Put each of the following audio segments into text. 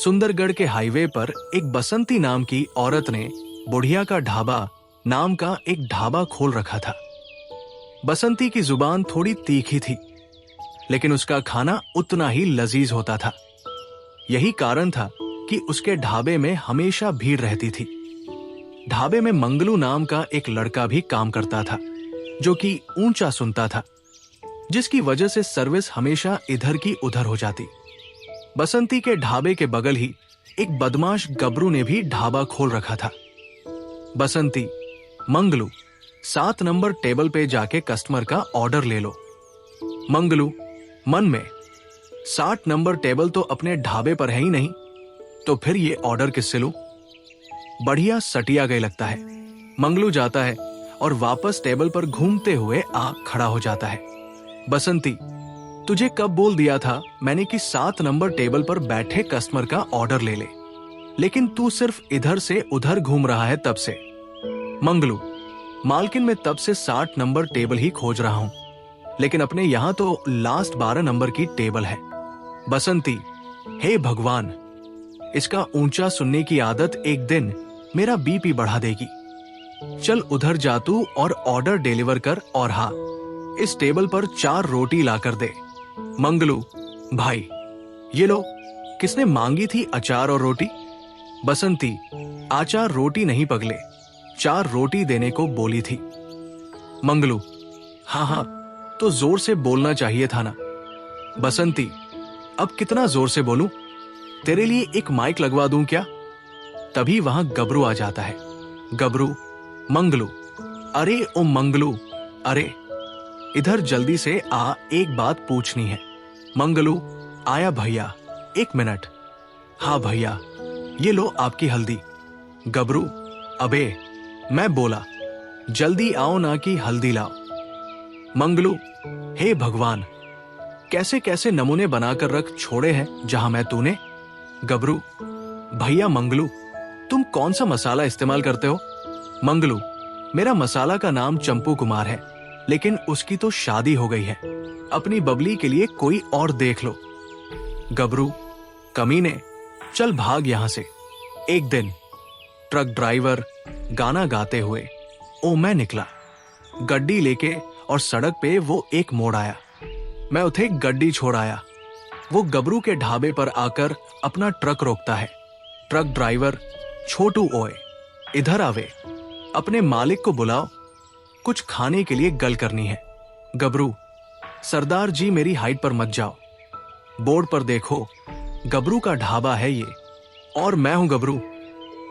सुंदरगढ़ के हाईवे पर एक बसंती नाम की औरत ने बुढ़िया का ढाबा नाम का एक ढाबा खोल रखा था। बसंती की जुबान थोड़ी तीखी थी, लेकिन उसका खाना उतना ही लजीज होता था। यही कारण था कि उसके ढाबे में हमेशा भीड़ रहती थी। ढाबे में मंगलू नाम का एक लड़का भी काम करता था, जो कि ऊंचा सुनता था, जिसकी वजह से सर्विस हमेशा इधर की उधर हो जाती। बसंती के ढाबे के बगल ही एक बदमाश गबरू ने भी ढाबा खोल रखा था। बसंती, मंगलू, 7 नंबर टेबल पे जाके कस्टमर का ऑर्डर ले लो। मंगलू मन में, 60 नंबर टेबल तो अपने ढाबे पर है ही नहीं, तो फिर ये ऑर्डर किससे लूं? बढ़िया सटिया गई लगता है। मंगलू जाता है और वापस टेबल पर घूमते हुए आ खड़ा हो जाता है। बसंती, तुझे कब बोल दिया था मैंने कि 7 नंबर टेबल पर बैठे कस्टमर का ऑर्डर ले ले, लेकिन तू सिर्फ इधर से उधर घूम रहा है तब से। मंगलू, मालकिन में तब से 60 नंबर टेबल ही खोज रहा हूं, लेकिन अपने यहां तो लास्ट 12 नंबर की टेबल है। बसंती, हे भगवान, इसका ऊंचा सुनने की आदत एक दिन मेरा बीपी बढ़ा देगी। चल उधर जा तू और ऑर्डर डिलीवर कर, और हाँ, इस टेबल पर 4 रोटी लाकर दे। मंगलू, भाई ये लो, किसने मांगी थी अचार और रोटी? बसंती, आचार रोटी नहीं पगले, 4 रोटी देने को बोली थी। मंगलू, हाँ हाँ, तो जोर से बोलना चाहिए था ना। बसंती, अब कितना जोर से बोलूं? तेरे लिए एक माइक लगवा दूं क्या? तभी वहां गबरू आ जाता है। गबरू, मंगलू, अरे ओ मंगलू, अरे इधर जल्दी से आ, एक बात पूछनी है। मंगलू, आया भैया, 1 मिनट। हाँ भैया, ये लो आपकी हल्दी। गबरू, अबे मैं बोला जल्दी आओ ना कि हल्दी लाओ। मंगलू, हे भगवान, कैसे कैसे नमूने बनाकर रख छोड़े हैं जहां मैं तूने। गबरू, भैया मंगलू, तुम कौन सा मसाला इस्तेमाल करते हो? मंगलू, मेरा मसाला का नाम चंपू कुमार है, लेकिन उसकी तो शादी हो गई है। अपनी बबली के लिए कोई और देख लो। गबरू, कमीने, चल भाग यहां से। एक दिन ट्रक ड्राइवर गाना गाते हुए ओ मैं निकला गड्डी लेके, और सड़क पे वो एक मोड़ आया। मैं उथे गड्डी छोड़ आया। वो गबरू के ढाबे पर आकर अपना ट्रक रोकता है। ट्रक ड्राइवर, छोटू ओए, इधर आवे, अपने मालिक को बुलाओ, कुछ खाने के लिए गल करनी है। गबरू, सरदार जी मेरी हाइट पर मत जाओ, बोर्ड पर देखो, गबरू का ढाबा है ये, और मैं हूं गबरू।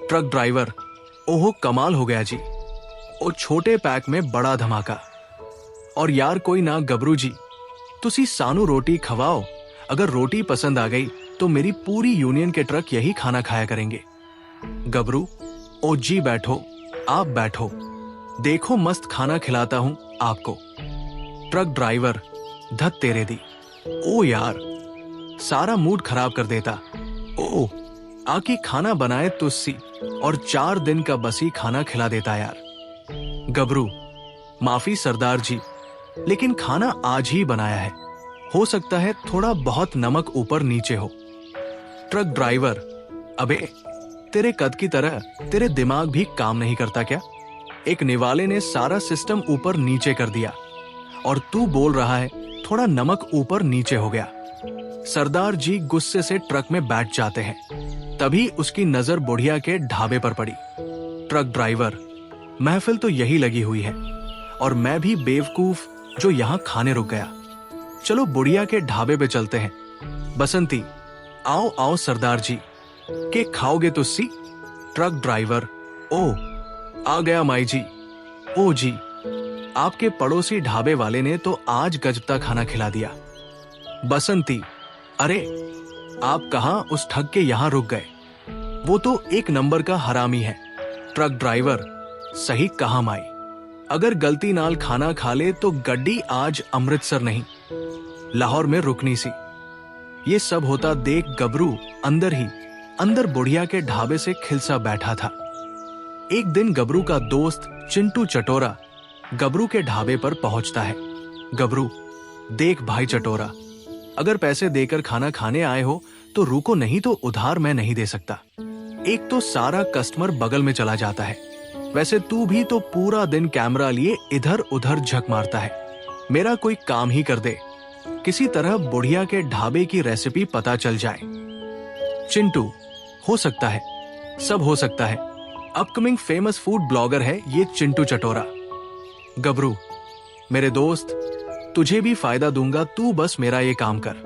ट्रक ड्राइवर, ओहो कमाल हो गया जी, ओ छोटे पैक में बड़ा धमाका। और यार कोई ना गबरू जी, तुसी सानू रोटी खवाओ, अगर रोटी पसंद आ गई तो मेरी पूरी यूनियन के ट्रक यही खाना खाया करेंगे। गबरू, ओ जी बैठो, आप बैठो, देखो मस्त खाना खिलाता हूं आपको। ट्रक ड्राइवर, धत तेरे दी, ओ यार सारा मूड खराब कर देता। ओ आकी खाना बनाए तुस्सी, और 4 दिन का बसी खाना खिला देता यार। गबरू, माफी सरदार जी, लेकिन खाना आज ही बनाया है, हो सकता है थोड़ा बहुत नमक ऊपर नीचे हो। ट्रक ड्राइवर, अबे तेरे कद की तरह तेरे दिमाग भी काम नहीं करता क्या? एक निवाले ने सारा सिस्टम ऊपर नीचे कर दिया, और तू बोल रहा है थोड़ा नमक ऊपर नीचे हो गया। सरदार जी गुस्से से ट्रक में बैठ जाते हैं। तभी उसकी नजर बुढ़िया के ढाबे पर पड़ी। ट्रक ड्राइवर, महफिल तो यही लगी हुई है, और मैं भी बेवकूफ जो यहाँ खाने रुक गया। चलो बुढ़िया के ढाबे पे चलते हैं। बसंती, आओ आओ सरदार जी, के खाओगे तुस्सी? ट्रक ड्राइवर, ओ आ गया माई जी। ओ जी, आपके पड़ोसी ढाबे वाले ने तो आज गजबता खाना खिला दिया। बसंती, अरे आप कहां उस ठग के यहां रुक गए, वो तो 1 नंबर का हरामी है। ट्रक ड्राइवर, सही कहा माई, अगर गलती नाल खाना खा ले तो गड्डी आज अमृतसर नहीं, लाहौर में रुकनी सी। ये सब होता देख गबरू अंदर बुढ़िया के ढाबे से खिलसा बैठा था। एक दिन गबरू का दोस्त चिंटू चटोरा गबरू के ढाबे पर पहुंचता है। गबरू, देख भाई चटोरा, अगर पैसे देकर खाना खाने आए हो तो रुको, नहीं तो उधार मैं नहीं दे सकता। एक तो सारा कस्टमर बगल में चला जाता है, वैसे तू भी तो पूरा दिन कैमरा लिए इधर उधर झक मारता है। मेरा कोई काम ही कर दे, किसी तरह बुढ़िया के ढाबे की रेसिपी पता चल जाए। चिंटू, हो सकता है, सब हो सकता है। अपकमिंग फेमस फूड ब्लॉगर है ये चिंटू चटोरा। गबरू, मेरे दोस्त, तुझे भी फायदा दूंगा, तू बस मेरा ये काम कर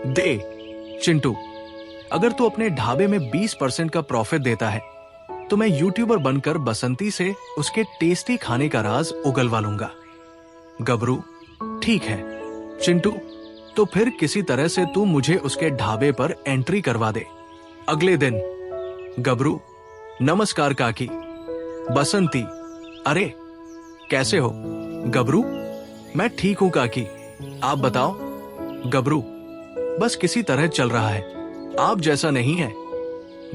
दे। चिंटू, अगर तू अपने ढाबे में 20% का प्रॉफिट देता है तो मैं यूट्यूबर बनकर बसंती से उसके टेस्टी खाने का राज उगलवा लूंगा। गबरू, ठीक है। चिंटू, तो फिर किसी तरह से तू मुझे उसके ढाबे पर एंट्री करवा दे। अगले दिन। गबरू, नमस्कार काकी। बसंती, अरे कैसे हो? गबरू, मैं ठीक हूं काकी, आप बताओ। गबरू, बस किसी तरह चल रहा है, आप जैसा नहीं है।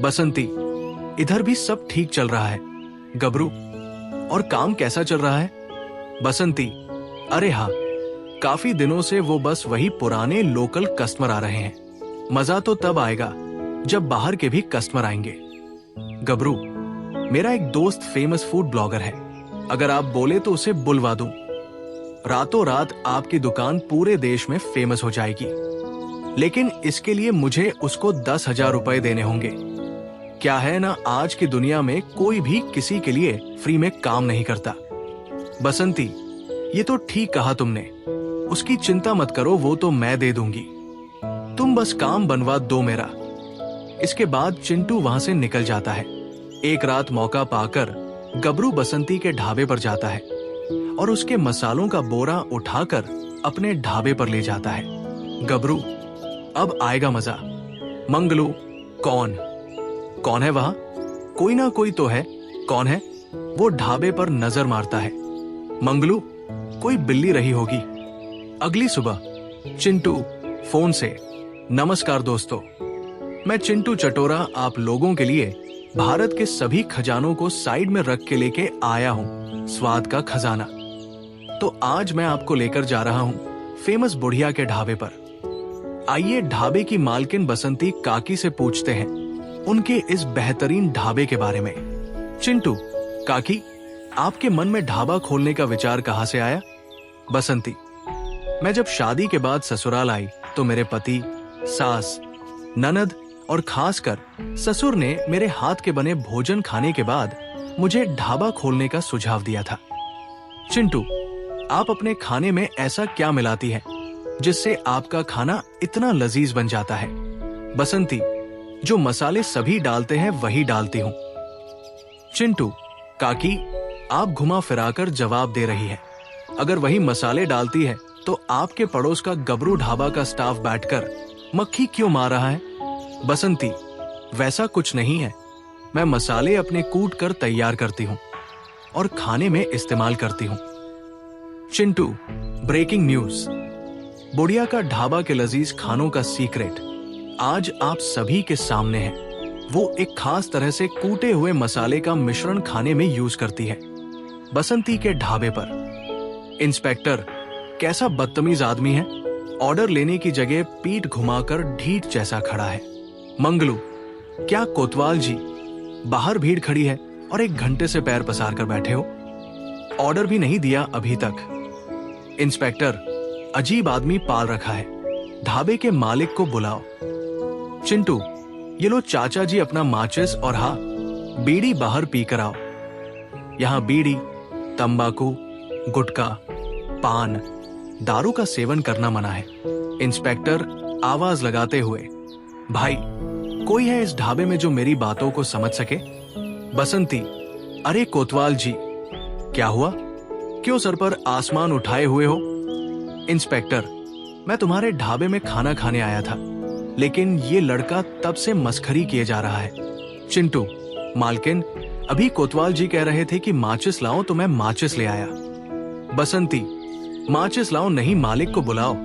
बसंती, इधर भी सब ठीक चल रहा है। गबरू, और काम कैसा चल रहा है? बसंती, अरे हाँ, काफी दिनों से वो बस वही पुराने लोकल कस्टमर आ रहे हैं। मजा तो तब आएगा जब बाहर के भी कस्टमर आएंगे। गबरू, मेरा एक दोस्त फेमस फूड ब्लॉगर है, अगर आप बोले तो उसे बुलवा दूं। रातों रात आपकी दुकान पूरे देश में फेमस हो जाएगी, लेकिन इसके लिए मुझे उसको 10,000 रुपए देने होंगे। क्या है ना, आज की दुनिया में कोई भी किसी के लिए फ्री में काम नहीं करता। बसंती, ये तो ठीक कहा तुमने, उसकी चिंता मत करो, वो तो मैं दे दूंगी, तुम बस काम बनवा दो मेरा। इसके बाद चिंटू वहां से निकल जाता है। एक रात मौका पाकर गबरू बसंती के ढाबे पर जाता है और उसके मसालों का बोरा उठाकर अपने ढाबे पर ले जाता है। गबरू, अब आएगा मजा। मंगलू, कौन कौन है वहां? कोई ना कोई तो है, कौन है? वो ढाबे पर नजर मारता है। मंगलू, कोई बिल्ली रही होगी। अगली सुबह चिंटू फोन से, नमस्कार दोस्तों, मैं चिंटू चटोरा आप लोगों के लिए भारत के सभी खजानों को साइड में रख के लेके आया हूं, स्वाद का खजाना। तो आज मैं आपको लेकर जा रहा हूं फेमस बुढ़िया के ढाबे पर। आइए ढाबे की मालकिन बसंती काकी से पूछते हैं उनके इस बेहतरीन ढाबे के बारे में। चिंटू, काकी, आपके मन में ढाबा खोलने का विचार कहां से आया? बसंती, मैं जब शादी के बाद ससुराल आई तो मेरे पति, सास, ननद और खासकर ससुर ने मेरे हाथ के बने भोजन खाने के बाद मुझे ढाबा खोलने का सुझाव दिया था। चिंटू, आप अपने खाने में ऐसा क्या मिलाती हैं जिससे आपका खाना इतना लजीज बन जाता है? बसंती, जो मसाले सभी डालते हैं वही डालती हूं। चिंटू, काकी, आप घुमा फिराकर जवाब दे रही है। अगर वही मसाले डालती है तो आपके पड़ोस का गबरू ढाबा का स्टाफ बैठकर मक्खी क्यों मार रहा है? बसंती, वैसा कुछ नहीं है, मैं मसाले अपने कूट कर तैयार करती हूँ और खाने में इस्तेमाल करती हूँ। चिंटू, ब्रेकिंग न्यूज, बुढ़िया का ढाबा के लजीज खानों का सीक्रेट आज आप सभी के सामने है। वो एक खास तरह से कूटे हुए मसाले का मिश्रण खाने में यूज करती है। बसंती के ढाबे पर इंस्पेक्टर कैसा बदतमीज आदमी है, ऑर्डर लेने की जगह पीठ घुमाकर ढीठ जैसा खड़ा है। मंगलू, क्या कोतवाल जी, बाहर भीड़ खड़ी है और 1 घंटे से पैर पसार कर बैठे हो, ऑर्डर भी नहीं दिया अभी तक। इंस्पेक्टर, अजीब आदमी पाल रखा है, ढाबे के मालिक को बुलाओ। चिंटू, ये लो चाचा जी अपना माचिस और हाँ, बीड़ी बाहर पी कर आओ। यहाँ बीड़ी, तंबाकू, गुटखा, पान, दारू का सेवन करना मना है। इंस्पेक्टर आवाज लगाते हुए, भाई, कोई है इस ढाबे में जो मेरी बातों को समझ सके? बसंती, अरे कोतवाल जी, क्या हुआ, क्यों सर पर आसमान उठाए हुए हो? इंस्पेक्टर, मैं तुम्हारे ढाबे में खाना खाने आया था, लेकिन ये लड़का तब से मस्खरी किए जा रहा है। चिंटू, मालकिन, अभी कोतवाल जी कह रहे थे कि माचिस लाओ तो मैं माचिस ले आया। बसंती, माचिस लाओ नहीं, मालिक को बुलाओ,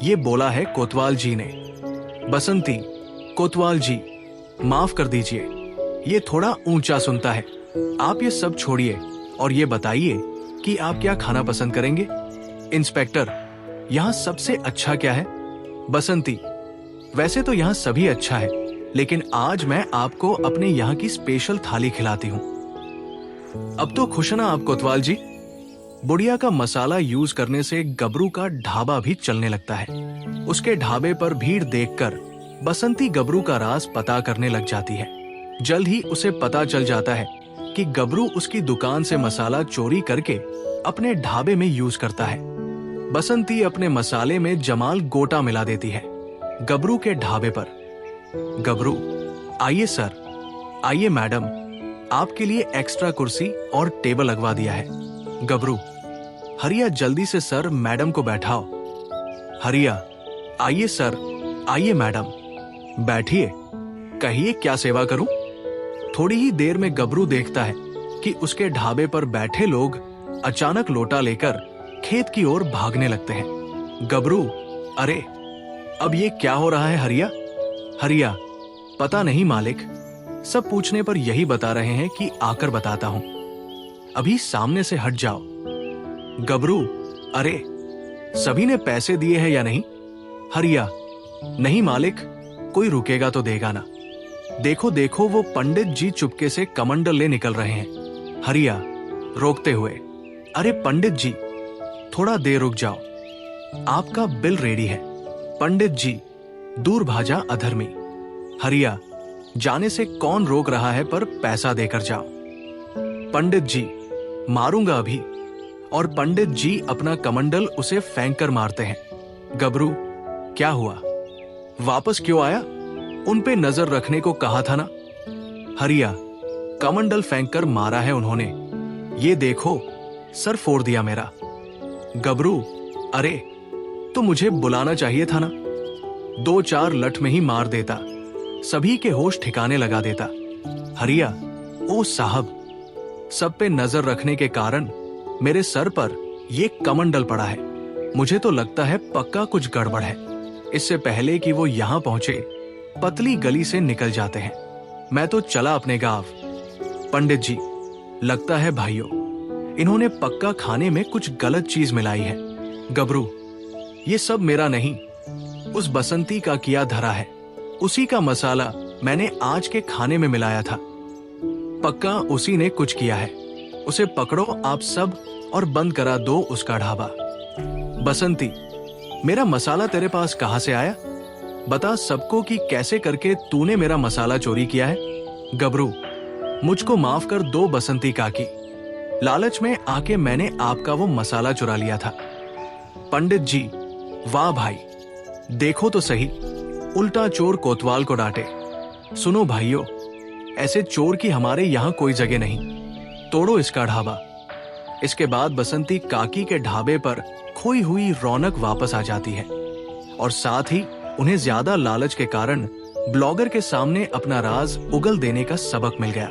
ये बोला है कोतवाल जी ने। बसंती, कोतवाल जी, माफ कर दीजिए, ये थोड़ा ऊंचा सुनता है, आप ये सब छोड़िए और ये बताइए कि आप क्या खाना पसंद करेंगे? इंस्पेक्टर, यहाँ सबसे अच्छा क्या है? बसंती, वैसे तो यहाँ सभी अच्छा है, लेकिन आज मैं आपको अपने यहाँ की स्पेशल थाली खिलाती हूँ। अब तो खुश ना आप कोतवाल जी? बुढ़िया का मसाला यूज करने से गबरू का ढाबा भी चलने लगता है। उसके ढाबे पर भीड़ देखकर बसंती गबरू का राज पता करने लग जाती है। जल्द ही उसे पता चल जाता है कि गबरू उसकी दुकान से मसाला चोरी करके अपने ढाबे में यूज करता है। बसंती अपने मसाले में जमाल गोटा मिला देती है गबरू के ढाबे पर। गबरू, आइए सर, आइए मैडम, आपके लिए एक्स्ट्रा कुर्सी और टेबल लगवा दिया है। गबरू, हरिया जल्दी से सर मैडम को बैठाओ। हरिया, आइए सर, आइए मैडम, बैठिए, कहिए क्या सेवा करूं? थोड़ी ही देर में गबरू देखता है कि उसके ढाबे पर बैठे लोग अचानक लोटा लेकर खेत की ओर भागने लगते हैं। गबरू, अरे अब ये क्या हो रहा है हरिया? हरिया, पता नहीं मालिक, सब पूछने पर यही बता रहे हैं कि आकर बताता हूं, अभी सामने से हट जाओ। गबरू, अरे सभी ने पैसे दिए हैं या नहीं? हरिया, नहीं मालिक, कोई रुकेगा तो देगा ना। देखो देखो वो पंडित जी चुपके से कमंडल ले निकल रहे हैं। हरिया रोकते हुए, अरे पंडित जी थोड़ा देर रुक जाओ, आपका बिल रेडी है। पंडित जी, दूर भाजा अधर्मी। हरिया, जाने से कौन रोक रहा है, पर पैसा देकर जाओ। पंडित जी, मारूंगा अभी। और पंडित जी अपना कमंडल उसे फेंक कर मारते हैं। गबरू, क्या हुआ, वापस क्यों आया? उन पे नजर रखने को कहा था ना। हरिया, कमंडल फेंक कर मारा है उन्होंने, ये देखो सर फोड़ दिया मेरा। गबरू, अरे तो मुझे बुलाना चाहिए था ना, 2-4 लठ में ही मार देता, सभी के होश ठिकाने लगा देता। हरिया, ओ साहब, सब पे नजर रखने के कारण मेरे सर पर ये कमंडल पड़ा है। मुझे तो लगता है पक्का कुछ गड़बड़ है। इससे पहले कि वो यहां पहुंचे, पतली गली से निकल जाते हैं। मैं तो चला अपने गांव। पंडित जी, लगता है भाइयों, इन्होंने पक्का खाने में कुछ गलत चीज मिलाई है। गबरू, ये सब मेरा नहीं, उस बसंती का किया धरा है। उसी का मसाला मैंने आज के खाने में मिलाया था। पक्का उसी ने कुछ किया है। उसे पकड़ो आप सब और बंद करा दो उसका ढाबा। बसंती, मेरा मसाला तेरे पास कहां से आया? बता सबको कि कैसे करके तूने मेरा मसाला चोरी किया है। गबरू, मुझको माफ कर दो बसंती काकी, लालच में आके मैंने आपका वो मसाला चुरा लिया था। पंडित जी, वाह भाई, देखो तो सही, उल्टा चोर कोतवाल को डांटे। सुनो भाइयों, ऐसे चोर की हमारे यहाँ कोई जगह नहीं, तोड़ो इसका ढाबा। इसके बाद बसंती काकी के ढाबे पर खोई हुई रौनक वापस आ जाती है और साथ ही उन्हें ज्यादा लालच के कारण ब्लॉगर के सामने अपना राज उगल देने का सबक मिल गया।